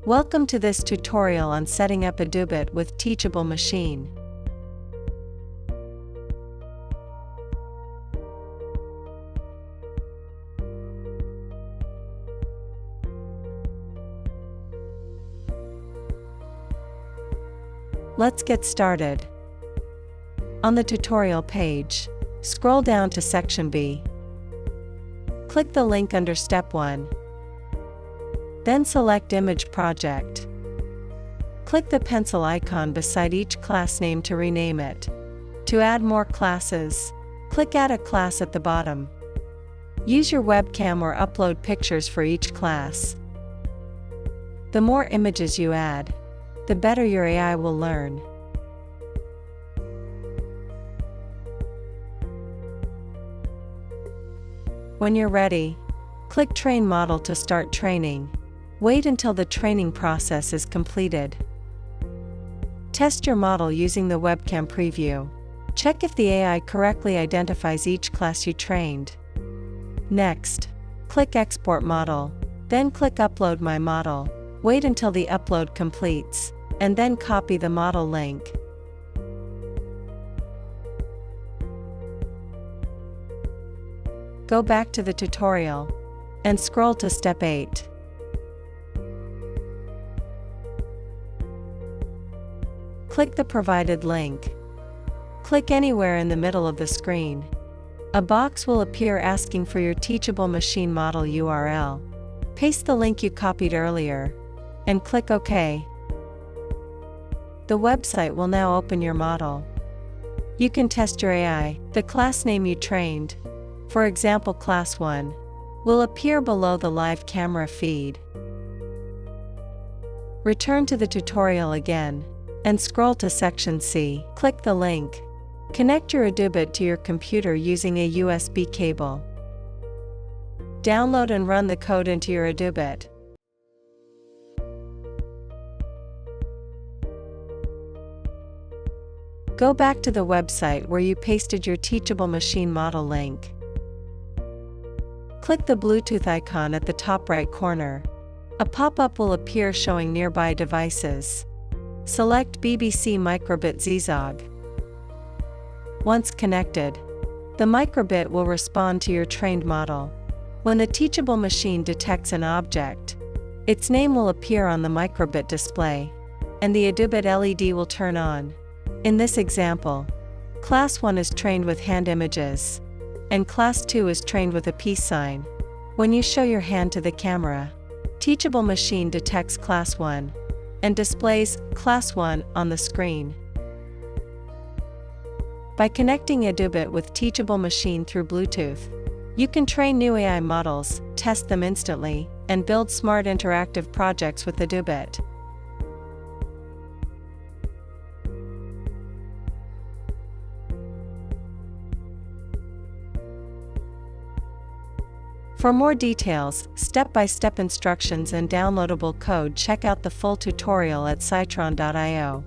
Welcome to this tutorial on setting up EDU with Teachable Machine. Let's get started. On the tutorial page, scroll down to section B. Click the link under Step 1. Then select Image Project. Click the pencil icon beside each class name to rename it. To add more classes, click Add a Class at the bottom. Use your webcam or upload pictures for each class. The more images you add, the better your AI will learn. When you're ready, click Train Model to start training. Wait until the training process is completed. Test your model using the webcam preview. Check if the AI correctly identifies each class you trained. Next, click Export Model, then click Upload My Model. Wait until the upload completes, and then copy the model link. Go back to the tutorial and scroll to Step 8. Click the provided link. Click anywhere in the middle of the screen. A box will appear asking for your Teachable Machine model URL. Paste the link you copied earlier, and click OK. The website will now open your model. You can test your AI. The class name you trained, for example Class 1, will appear below the live camera feed. Return to the tutorial again, and scroll to section C. Click the link. Connect your EDU to your computer using a USB cable. Download and run the code into your EDU. Go back to the website where you pasted your Teachable Machine model link. Click the Bluetooth icon at the top right corner. A pop-up will appear showing nearby devices. Select BBC Microbit ZZOG. Once connected, the microbit will respond to your trained model. When the Teachable Machine detects an object, its name will appear on the microbit display, and the EDU LED will turn on. In this example, Class 1 is trained with hand images, and Class 2 is trained with a peace sign. When you show your hand to the camera, Teachable Machine detects Class 1 and displays Class 1 on the screen. By connecting EDU with Teachable Machine through Bluetooth, you can train new AI models, test them instantly, and build smart interactive projects with EDU. For more details, step-by-step instructions and downloadable code, check out the full tutorial at citron.io.